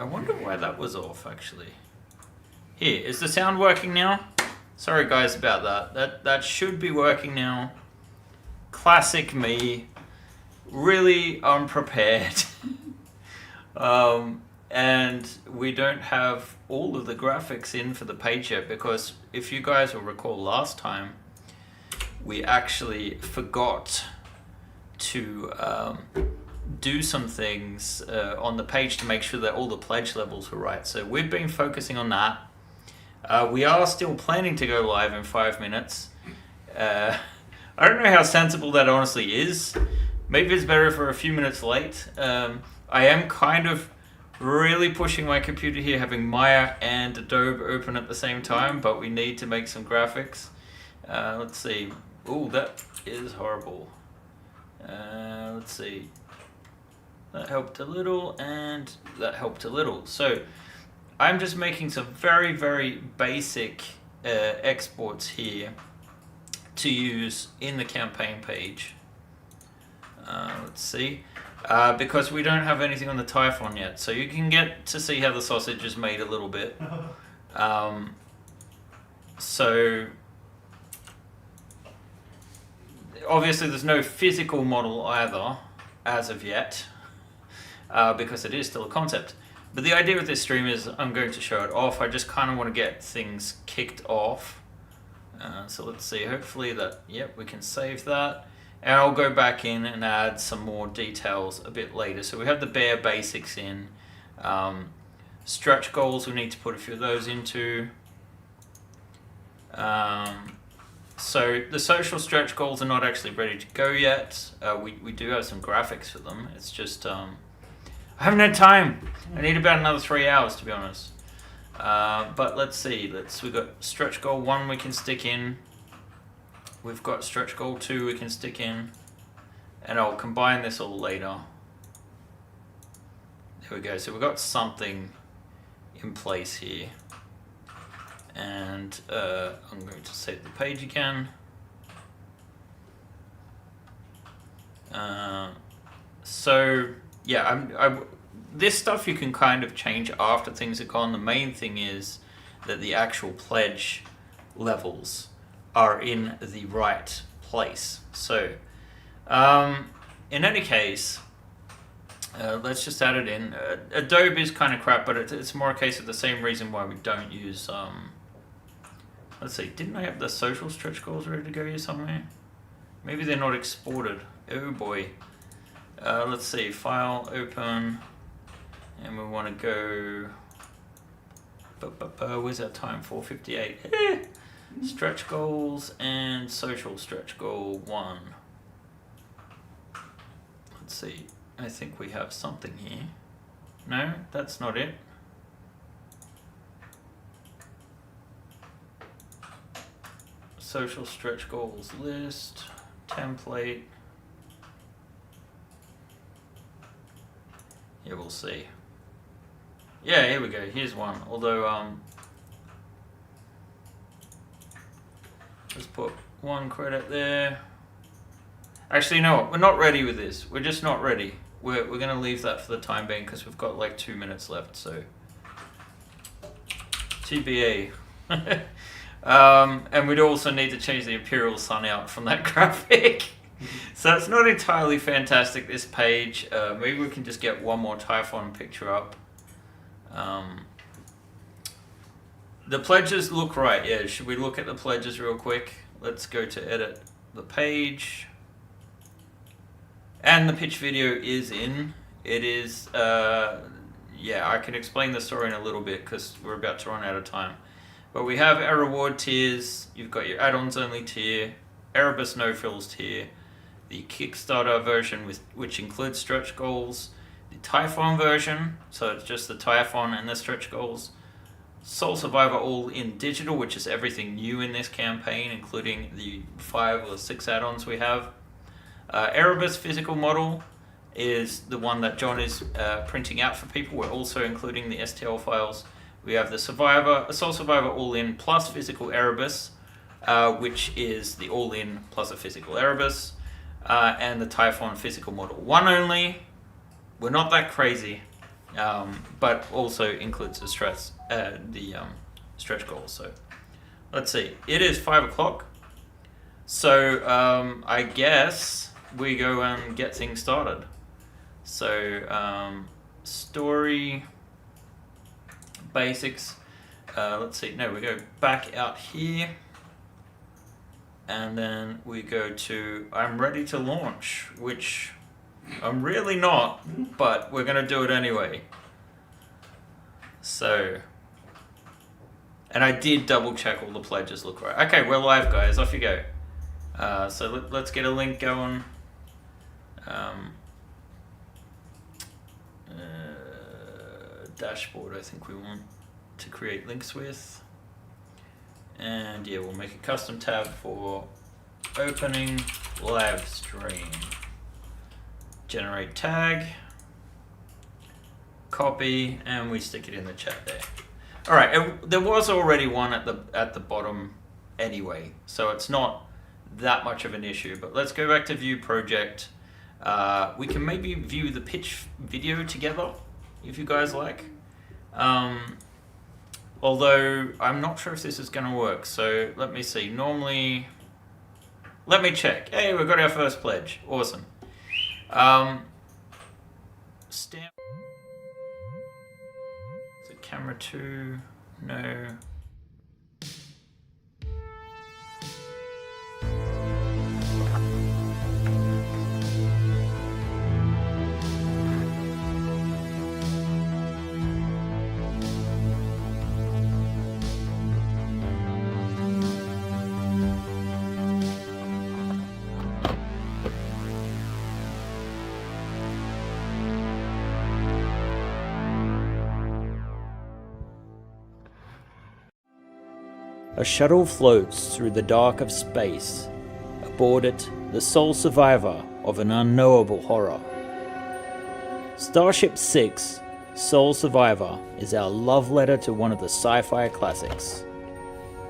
I wonder why that was off, actually. Here, is the sound working now? Sorry guys about that. That should be working now. Classic me. Really unprepared. And we don't have all of the graphics in for the page yet, because if you guys will recall last time, we actually forgot to do some things on the page to make sure that all the pledge levels were right. So we've been focusing on that. We are still planning to go live in 5 minutes. I don't know how sensible that honestly is. Maybe it's better if we're a few minutes late. I am kind of really pushing my computer here, having Maya and Adobe open at the same time, but we need to make some graphics. Let's see. Ooh, that is horrible. Let's see. That helped a little, and that helped a little. So I'm just making some very, very basic exports here to use in the campaign page. Let's see. Because we don't have anything on the Typhon yet, so you can get to see how the sausage is made a little bit. So obviously there's no physical model either as of yet, because it is still a concept. But the idea with this stream is I'm going to show it off. I just kind of want to get things kicked off. So let's see, hopefully that, yep, we can save that. And I'll go back in and add some more details a bit later. So we have the bare basics in. Stretch goals, we need to put a few of those into. So the social stretch goals are not actually ready to go yet. We do have some graphics for them. It's just, I haven't had time. I need about another 3 hours, to be honest. But let's see, we've got stretch goal 1 we can stick in. We've got stretch goal 2 we can stick in, and I'll combine this all later. There we go, so we've got something in place here. And I'm going to save the page again. So yeah, this stuff you can kind of change after things are gone. The main thing is that the actual pledge levels are in the right place. So in any case, let's just add it in. Adobe is kind of crap, but it's more a case of the same reason why we don't use let's see, didn't I have the social stretch goals ready to go here somewhere? Maybe they're not exported. Oh boy. Let's see, file, open, and we want to go, where's our time? 4:58. Stretch goals and social stretch goal 1. Let's see, I think we have something here. No, that's not it. Social stretch goals list, template. Yeah, we'll see. Yeah, here we go, here's one. Although, let's put 1 credit there. Actually, you know what? We're not ready with this. We're just not ready. We're going to leave that for the time being because we've got like 2 minutes left. So TBA. And we'd also need to change the Imperial Sun out from that graphic. So it's not entirely fantastic, this page. Maybe we can just get one more Typhon picture up. The pledges look right, yeah. Should we look at the pledges real quick? Let's go to edit the page. And the pitch video is in. It is, yeah, I can explain the story in a little bit because we're about to run out of time. But we have our reward tiers. You've got your add-ons only tier, Erebus no frills tier, the Kickstarter version which includes stretch goals, the Typhon version, so it's just the Typhon and the stretch goals, Soul Survivor all in digital, which is everything new in this campaign, including the 5 or 6 add-ons we have. Erebus physical model is the one that John is printing out for people. We're also including the STL files. We have the Soul Survivor all-in plus physical Erebus, which is the all-in plus a physical Erebus, and the Typhon physical model. 1 only. We're not that crazy. but also includes the stretch goals. So let's see, it is 5 o'clock. So I guess we go and get things started. So story basics. Let's see. No, we go back out here, and then we go to I'm ready to launch, which I'm really not, but we're gonna do it anyway. So, and I did double check all the pledges look right. Okay, we're live, guys. Off you go. So let's get a link going. Dashboard, I think we want to create links with. And yeah, we'll make a custom tab for opening live stream. Generate tag, copy, and we stick it in the chat there. All right, there was already one at the bottom anyway, so it's not that much of an issue. But let's go back to view project. We can maybe view the pitch video together if you guys like. Although I'm not sure if this is going to work, so let me see. Normally, let me check. Hey, we've got our first pledge. Awesome. Stamp. Is it camera 2? No. A shuttle floats through the dark of space. Aboard it, the sole survivor of an unknowable horror. Starship 6, Sole Survivor, is our love letter to one of the sci-fi classics.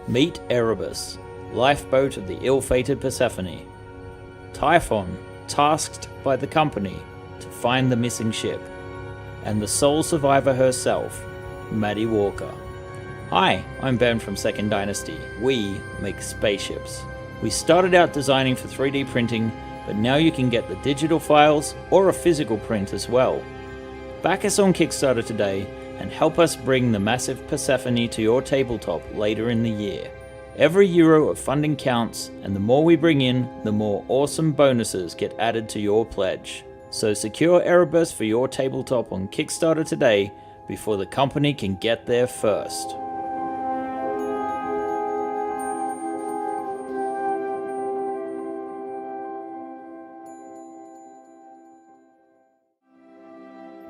Meet Erebus, lifeboat of the ill-fated Persephone. Typhon, tasked by the company to find the missing ship. And the sole survivor herself, Maddie Walker. Hi, I'm Ben from Second Dynasty. We make spaceships. We started out designing for 3D printing, but now you can get the digital files or a physical print as well. Back us on Kickstarter today and help us bring the massive Persephone to your tabletop later in the year. Every euro of funding counts, and the more we bring in, the more awesome bonuses get added to your pledge. So secure Erebus for your tabletop on Kickstarter today before the company can get there first.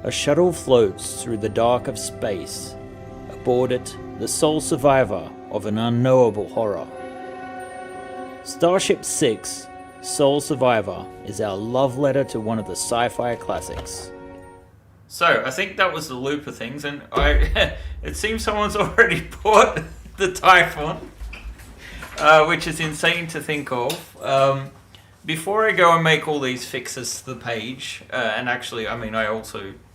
A shuttle floats through the dark of space. Aboard it, the sole survivor of an unknowable horror. Starship 6, Sole Survivor, is our love letter to one of the sci-fi classics. So, I think that was the loop of things, and it seems someone's already bought the Typhon, which is insane to think of. Before I go and make all these fixes to the page, and actually, I mean,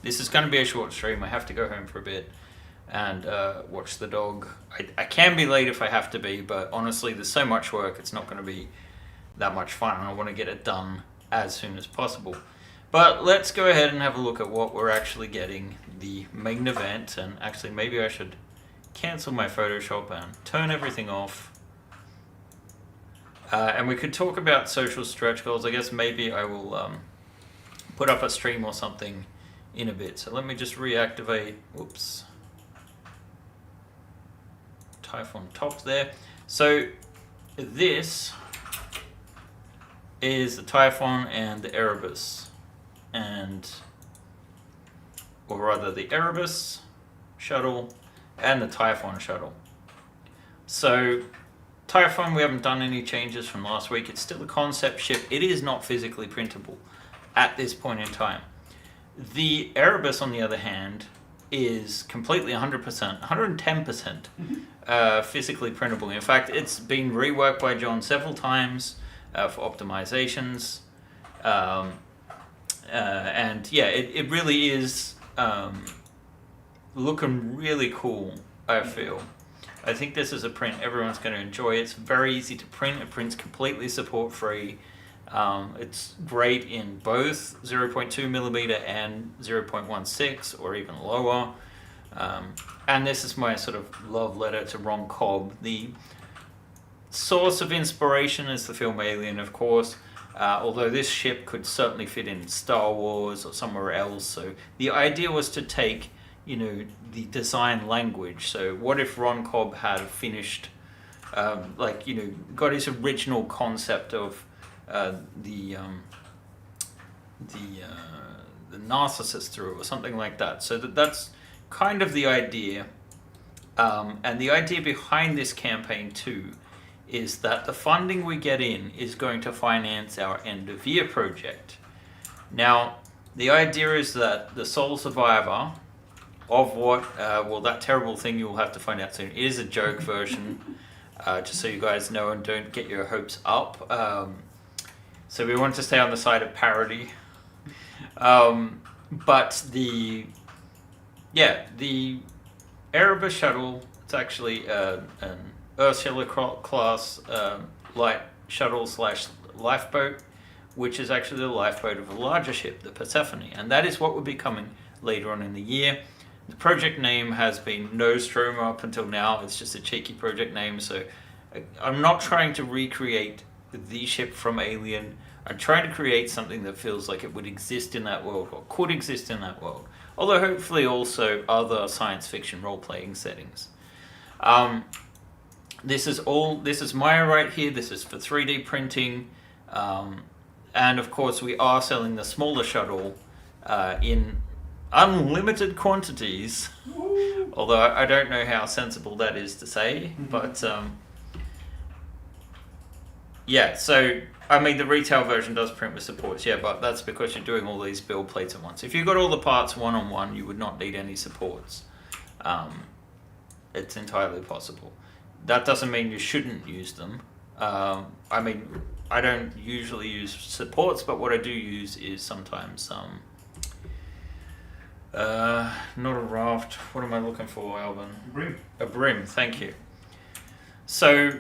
this is going to be a short stream. I have to go home for a bit and watch the dog. I can be late if I have to be, but honestly, there's so much work, it's not going to be that much fun, and I want to get it done as soon as possible. But let's go ahead and have a look at what we're actually getting, the main event, and actually maybe I should cancel my Photoshop and turn everything off. And we could talk about social stretch goals. I guess maybe I will put up a stream or something in a bit. So let me just reactivate, Typhon top there. So this is the Typhon and the Erebus, or rather the Erebus shuttle and the Typhon shuttle. So Typhon, we haven't done any changes from last week. It's still a concept ship. It is not physically printable at this point in time. The Erebus, on the other hand, is completely 100%, 110% physically printable. In fact, it's been reworked by John several times for optimizations. And yeah, it really is looking really cool, I feel. I think this is a print everyone's going to enjoy. It's very easy to print. It prints completely support free. It's great in both 0.2 millimeter and 0.16 or even lower. And this is my sort of love letter to Ron Cobb. The source of inspiration is the film Alien, of course, although this ship could certainly fit in Star Wars or somewhere else. So the idea was to take, the design language. So what if Ron Cobb had finished, got his original concept of the narcissist through, or something like that. So that's kind of the idea. And the idea behind this campaign too is that the funding we get in is going to finance our end of year project. Now, the idea is that the sole survivor of that terrible thing you'll have to find out soon, it is a joke version, just so you guys know and don't get your hopes up. So we want to stay on the side of parody. But the Erebus shuttle, it's actually an Ursula class light shuttle / lifeboat, which is actually the lifeboat of a larger ship, the Persephone, and that is what will be coming later on in the year. The project name has been Nostromo up until now. It's just a cheeky project name, so I'm not trying to recreate the ship from Alien. I'm trying to create something that feels like it would exist in that world, or could exist in that world, although hopefully also other science fiction role-playing settings. This is Maya right here. This is for 3D printing, and of course we are selling the smaller shuttle in unlimited quantities, although I don't know how sensible that is to say, but so I mean the retail version does print with supports, but that's because you're doing all these build plates at once. If you got all the parts one-on-one, you would not need any supports. It's entirely possible. That doesn't mean you shouldn't use them. I mean, I don't usually use supports, but what I do use is sometimes not a raft. What am I looking for, Alvin? Brim. A brim, thank you. So,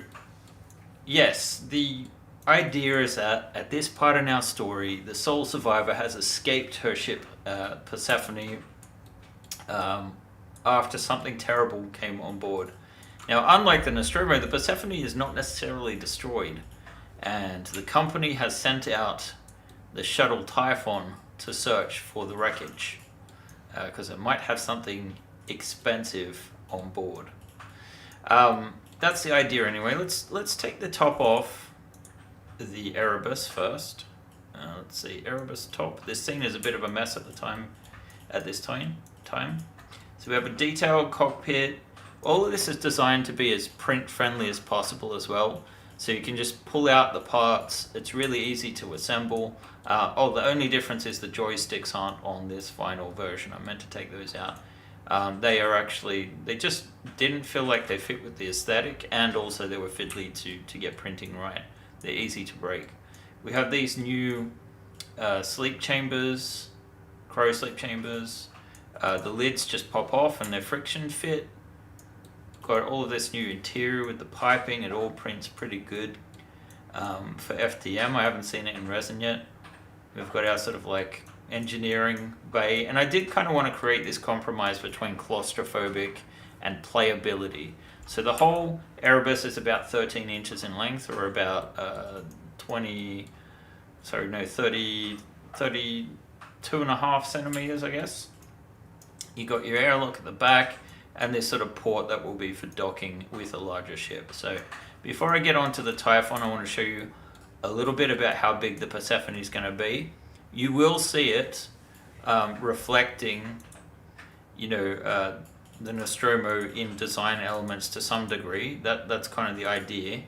yes, the idea is that at this part in our story, the sole survivor has escaped her ship, Persephone, after something terrible came on board. Now, unlike the Nostromo, the Persephone is not necessarily destroyed, and the company has sent out the shuttle Typhon to search for the wreckage, because it might have something expensive on board. That's the idea anyway. Let's take the top off the Erebus first. Let's see, Erebus top. This scene is a bit of a mess at this time. So we have a detailed cockpit. All of this is designed to be as print friendly as possible as well. So you can just pull out the parts. It's really easy to assemble. The only difference is the joysticks aren't on this final version. I meant to take those out. They just didn't feel like they fit with the aesthetic, and also they were fiddly to get printing right. They're easy to break. We have these new sleep chambers, cryo sleep chambers. The lids just pop off and they're friction fit. Got all of this new interior with the piping. It all prints pretty good. For FDM, I haven't seen it in resin yet. We've got our sort of like engineering bay, and I did kind of want to create this compromise between claustrophobic and playability. So the whole Erebus is about 13 inches in length, or about 32.5 centimeters, I guess. You got your airlock at the back, and this sort of port that will be for docking with a larger ship. So before I get on to the Typhon, I want to show you a little bit about how big the Persephone is going to be. You will see it reflecting, the Nostromo in design elements to some degree. That's kind of the idea.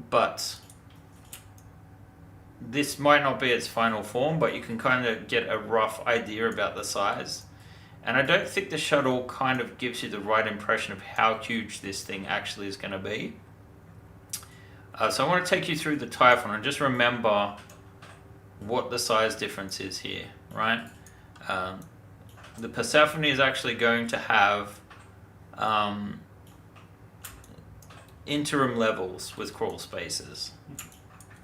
But this might not be its final form, but you can kind of get a rough idea about the size. And I don't think the shuttle kind of gives you the right impression of how huge this thing actually is going to be. So I want to take you through the Typhon and just remember what the size difference is here, right? the Persephone is actually going to have interim levels with crawl spaces.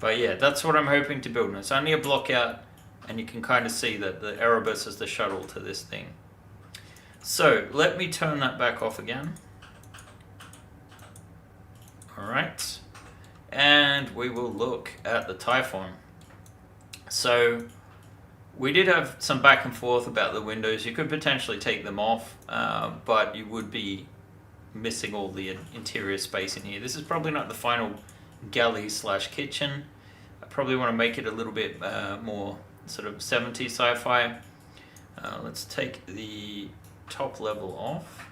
But yeah, that's what I'm hoping to build. And it's only a block out, and you can kind of see that the Erebus is the shuttle to this thing. So let me turn that back off again. Alright. And we will look at the Typhon. So we did have some back and forth about the windows. You could potentially take them off, but you would be missing all the interior space in here. This is probably not the final galley / kitchen. I probably want to make it a little bit more sort of 70s sci-fi. Let's take the top level off.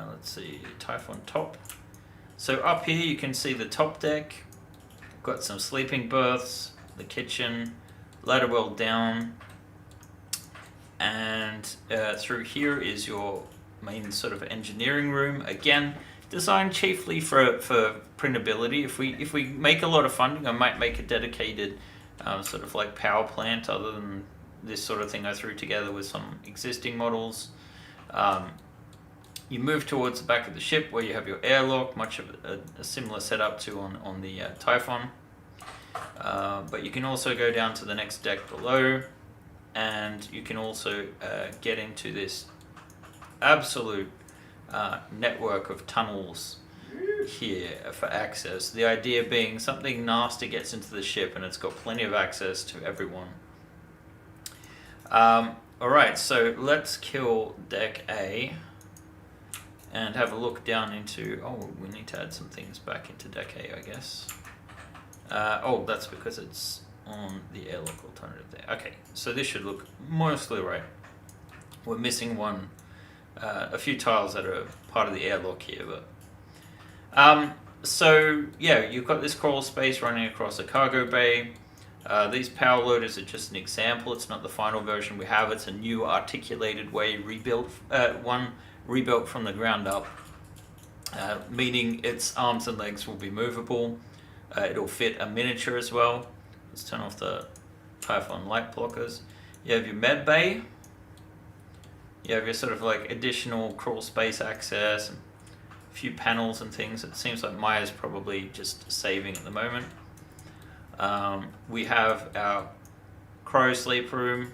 Let's see, Typhon top. So up here you can see the top deck. Got some sleeping berths, the kitchen, ladder well down, and through here is your main sort of engineering room. Again, designed chiefly for printability. If we make a lot of funding, I might make a dedicated sort of like power plant other than this sort of thing I threw together with some existing models. You move towards the back of the ship where you have your airlock, much of a similar setup to on the Typhon. But you can also go down to the next deck below, and you can also get into this absolute network of tunnels here for access. The idea being something nasty gets into the ship and it's got plenty of access to everyone. Alright, so let's kill deck A and have a look down into... Oh, we need to add some things back into deck A, I guess. Oh, that's because it's on the airlock alternative there. Okay, so this should look mostly right. We're missing one, a few tiles that are part of the airlock here, but so yeah, you've got this crawl space running across a cargo bay. These power loaders are just an example. It's not the final version we have. It's a new articulated way rebuilt, rebuilt from the ground up, meaning its arms and legs will be movable. It'll fit a miniature as well. Let's turn off the Typhon light blockers. You have your med bay. You have your sort of like additional crawl space access, and a few panels and things. It seems like Maya's probably just saving at the moment. We have our crow sleep room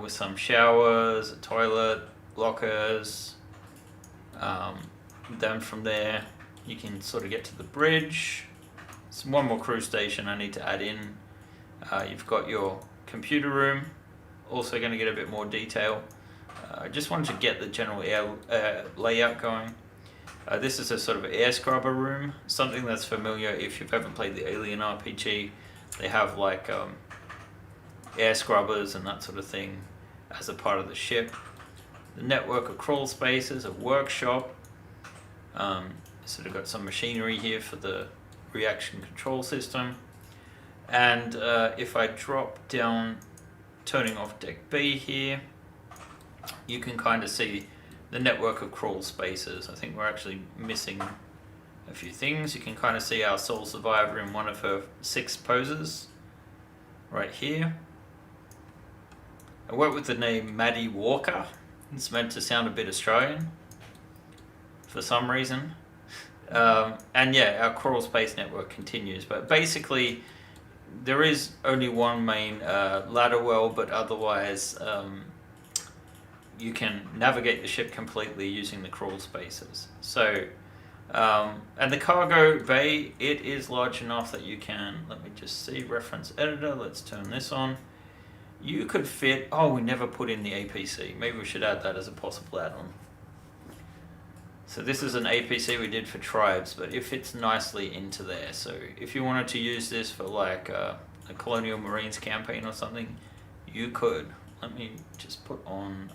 with some showers, a toilet, lockers. Then from there you can sort of get to the bridge. There's one more crew station I need to add in. You've got your computer room, also going to get a bit more detail. I just wanted to get the general air layout going. This is a sort of air scrubber room, something that's familiar if you've ever played the Alien RPG. They have like air scrubbers and that sort of thing as a part of the ship. The network of crawl spaces, a workshop. Sort of got some machinery here for the reaction control system. And if I drop down, turning off deck B here, you can kind of see the network of crawl spaces. I think we're actually missing a few things. You can kind of see our sole survivor in one of her 6 poses right here. I work with the name Maddie Walker. It's meant to sound a bit Australian for some reason. And yeah, our crawl space network continues, but basically there is only one main ladder well, but otherwise you can navigate the ship completely using the crawl spaces. So and the cargo bay, it is large enough that you can, let me just see, reference editor, let's turn this on. You could fit, oh, we never put in the APC. Maybe we should add that as a possible add-on. So this is an APC we did for tribes, but it fits nicely into there. So if you wanted to use this for like a Colonial Marines campaign or something, you could. Let me just put on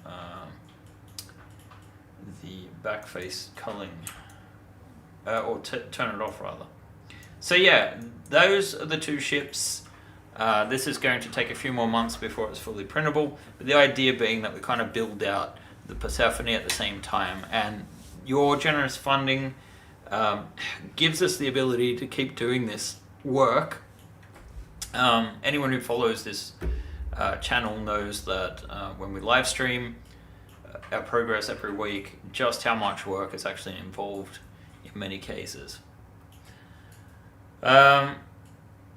the back face culling, or turn it off rather. So yeah, those are the 2 ships. This is going to take a few more months before it's fully printable, but the idea being that we kind of build out the Persephone at the same time, and your generous funding gives us the ability to keep doing this work. Anyone who follows this channel knows that when we live stream our progress every week, just how much work is actually involved in many cases.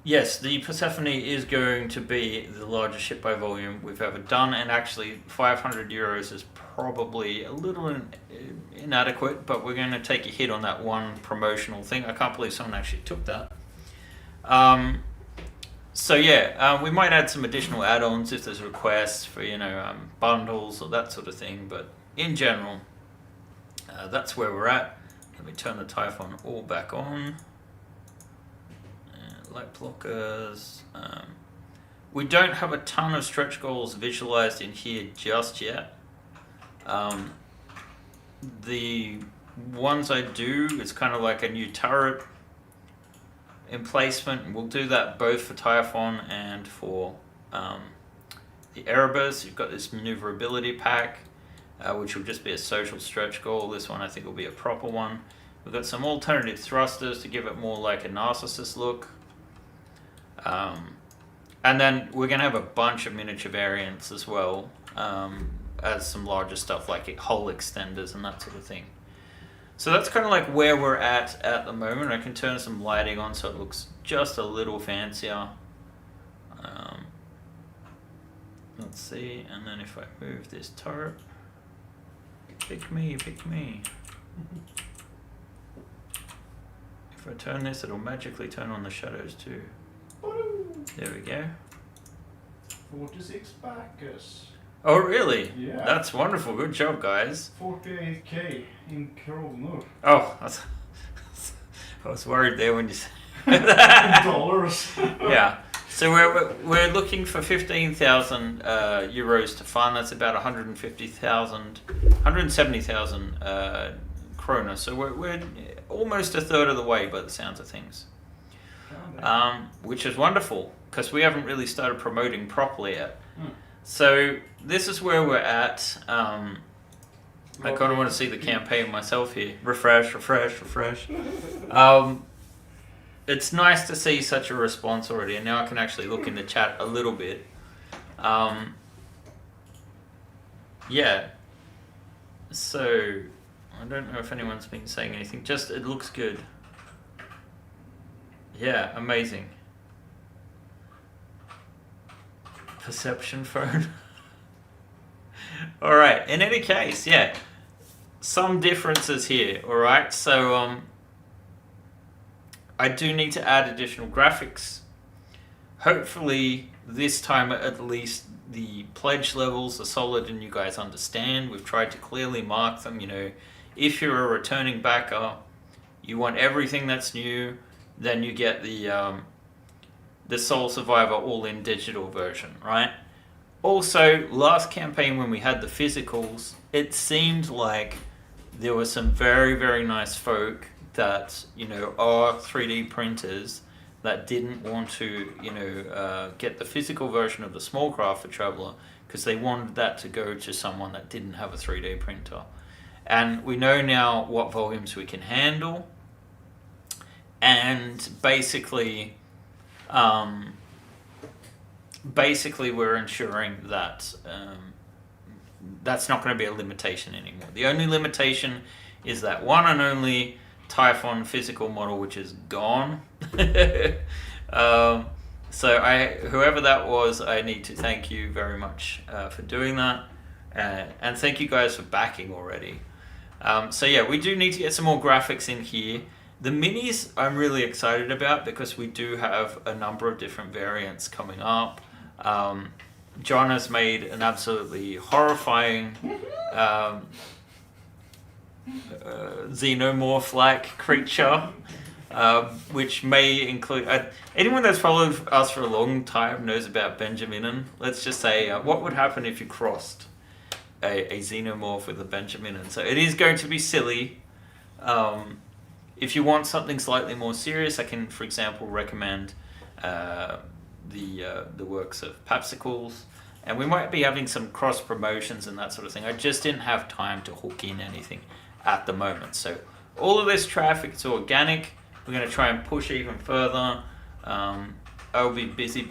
Yes, the Persephone is going to be the largest ship by volume we've ever done, and actually 500 euros is probably a little inadequate, but we're going to take a hit on that one promotional thing. I can't believe someone actually took that. So yeah, we might add some additional add-ons if there's requests for, bundles or that sort of thing, but in general, that's where we're at. Let me turn the Typhon all back on. Light blockers. We don't have a ton of stretch goals visualized in here just yet. The ones I do, it's kind of like a new turret emplacement. We'll do that both for Typhon and for the Erebus. You've got this maneuverability pack, which will just be a social stretch goal. This one I think will be a proper one. We've got some alternative thrusters to give it more like a Narcissus look. And then we're going to have a bunch of miniature variants as well, as some larger stuff like hull extenders and that sort of thing. So that's kind of like where we're at the moment. I can turn some lighting on so it looks just a little fancier. Let's see, and then if I move this turret, pick me. If I turn this, it'll magically turn on the shadows too. There we go. 46 backers. Oh really? Yeah. That's wonderful. Good job, guys. 48k in kronor. Oh, I was worried there when you said In dollars. Yeah. So we're looking for 15,000 euros to fund. That's about 170,000 krona. So we're almost a third of the way by the sounds of things. Which is wonderful because we haven't really started promoting properly yet. So this is where we're at. I kind of want to see the campaign myself here. Refresh. It's nice to see such a response already, and now I can actually look in the chat a little bit. Yeah. So I don't know if anyone's been saying anything. Just it looks good. Yeah, amazing. Perception phone. Alright, in any case, yeah. Some differences here, alright? So, I do need to add additional graphics. Hopefully, this time at least the pledge levels are solid and you guys understand. We've tried to clearly mark them, If you're a returning backer, you want everything that's new, then you get the Soul Survivor all-in digital version, right? Also, last campaign when we had the physicals, it seemed like there were some very, very nice folk that, are 3D printers that didn't want to, get the physical version of the small craft for Traveller because they wanted that to go to someone that didn't have a 3D printer. And we know now what volumes we can handle. And basically we're ensuring that that's not going to be a limitation anymore. The only limitation is that one and only Typhon physical model, which is gone. So whoever that was, I need to thank you very much for doing that, and thank you guys for backing already. So yeah, we do need to get some more graphics in here. The minis I'm really excited about because we do have a number of different variants coming up. John has made an absolutely horrifying xenomorph-like creature, which may include... anyone that's followed us for a long time knows about Benjaminin. Let's just say, what would happen if you crossed a xenomorph with a Benjaminin? So it is going to be silly. If you want something slightly more serious, I can, for example, recommend the works of Papsicles, and we might be having some cross promotions and that sort of thing. I just didn't have time to hook in anything at the moment. So all of this traffic is organic. We're going to try and push even further. I'll be busy.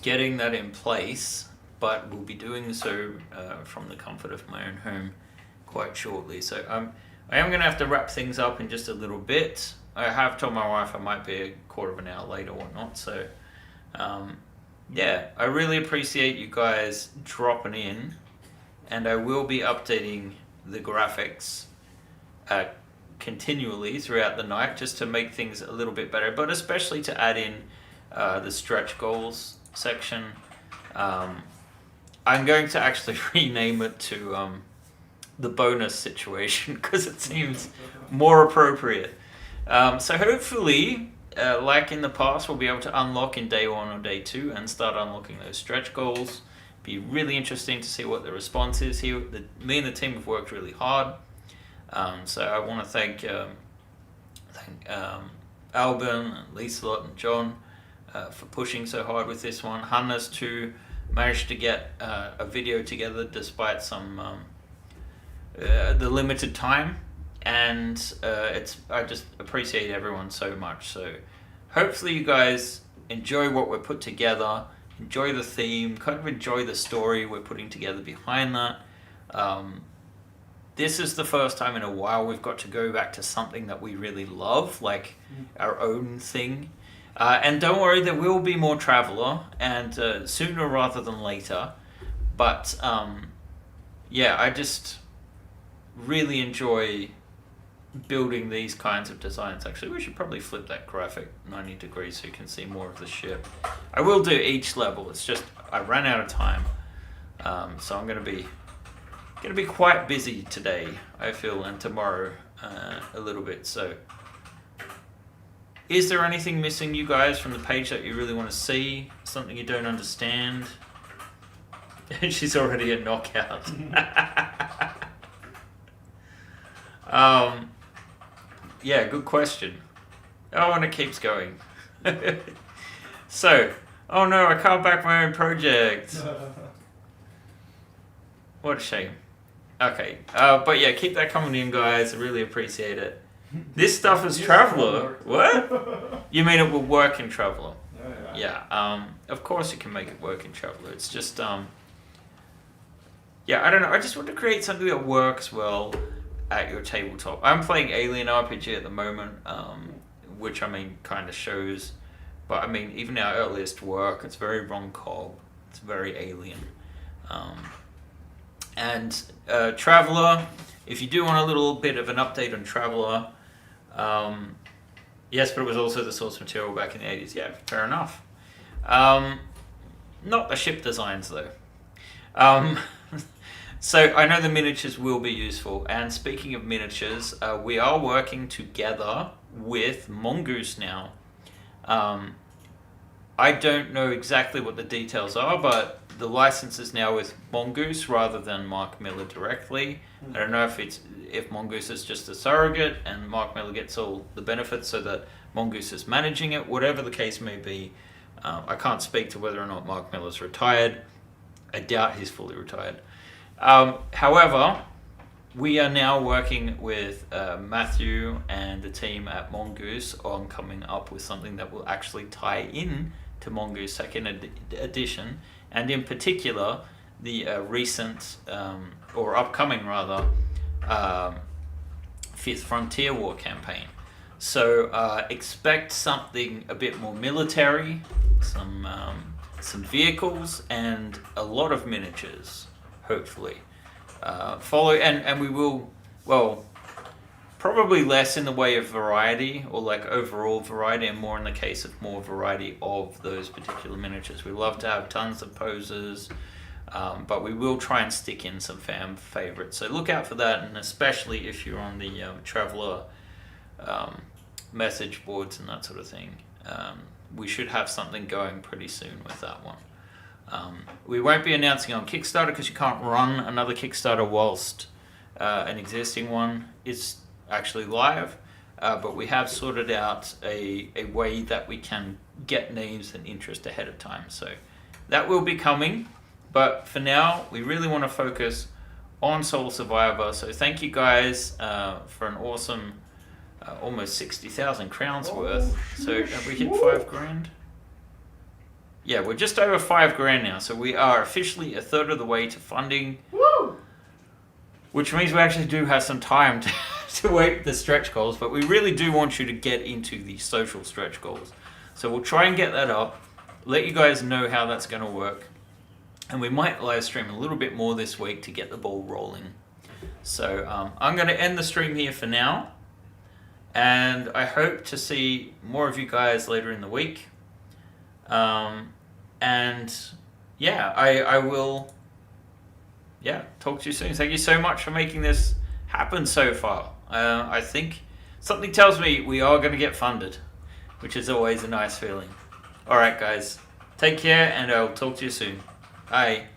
getting that in place, but we'll be doing so from the comfort of my own home quite shortly. So I am going to have to wrap things up in just a little bit. I have told my wife I might be a quarter of an hour late or whatnot. So yeah, I really appreciate you guys dropping in, and I will be updating the graphics continually throughout the night just to make things a little bit better, but especially to add in the stretch goals section. I'm going to actually rename it to the bonus situation because it seems more appropriate. So hopefully, like in the past, we'll be able to unlock in day 1 or day 2 and start unlocking those stretch goals. Be really interesting to see what the response is here. Me and the team have worked really hard. So I want to thank Albin and Lieselot and John for pushing so hard with this one. Hannes too managed to get a video together despite some the limited time, and I just appreciate everyone so much. So hopefully you guys enjoy what we're put together, enjoy the theme, kind of enjoy the story we're putting together behind that. This is the first time in a while we've got to go back to something that we really love, like our own thing. And don't worry, there will be more Traveller, and sooner rather than later. But yeah, I just really enjoy building these kinds of designs. Actually, we should probably flip that graphic 90 degrees so you can see more of the ship. I will do each level. It's just I ran out of time, so I'm going to be quite busy today, I feel, and tomorrow a little bit. So is there anything missing, you guys, from the page that you really want to see? Something you don't understand? She's already a knockout. Yeah, good question. Oh, and it keeps going. So, oh no, I can't back my own project. What a shame. Okay, but yeah, keep that coming in, guys. I really appreciate it. This stuff is Traveller. What? You mean it will work in Traveller? Yeah. Of course you can make it work in Traveller. It's just yeah, I don't know. I just want to create something that works well at your tabletop. I'm playing Alien RPG at the moment, which I mean kind of shows. But I mean, even our earliest work, it's very rom-com. It's very Alien. And Traveller, if you do want a little bit of an update on Traveller, yes, but it was also the source material back in the 80s. Yeah, fair enough. Not the ship designs, though. So I know the miniatures will be useful. And speaking of miniatures, we are working together with Mongoose now. I don't know exactly what the details are, but the license is now with Mongoose rather than Mark Miller directly. I don't know if Mongoose is just a surrogate and Mark Miller gets all the benefits so that Mongoose is managing it. Whatever the case may be, I can't speak to whether or not Mark Miller's retired. I doubt he's fully retired. However, we are now working with Matthew and the team at Mongoose on coming up with something that will actually tie in to Mongoose 2nd edition, and in particular the recent or upcoming rather 5th Frontier War campaign. So expect something a bit more military, some vehicles, and a lot of miniatures, hopefully. Follow, and we will, well, probably less in the way of variety or like overall variety, and more in the case of more variety of those particular miniatures. We love to have tons of poses, but we will try and stick in some fan favorites. So look out for that, and especially if you're on the Traveller message boards and that sort of thing. We should have something going pretty soon with that one. We won't be announcing on Kickstarter because you can't run another Kickstarter whilst an existing one is actually live, but we have sorted out a way that we can get names and interest ahead of time. So that will be coming, but for now we really want to focus on Soul Survivor. So thank you guys for an awesome almost 60,000 crowns worth. So have we hit 5 grand? yeah, we're just over $5,000 now, so we are officially a third of the way to funding. Woo! Which means we actually do have some time to wait the stretch goals, but we really do want you to get into the social stretch goals. So we'll try and get that up, let you guys know how that's going to work, and we might live stream a little bit more this week to get the ball rolling. So I'm going to end the stream here for now, and I hope to see more of you guys later in the week. And yeah, I will talk to you soon. Thank you so much for making this happen so far. I think something tells me we are going to get funded, which is always a nice feeling. Alright guys, take care and I'll talk to you soon. Bye.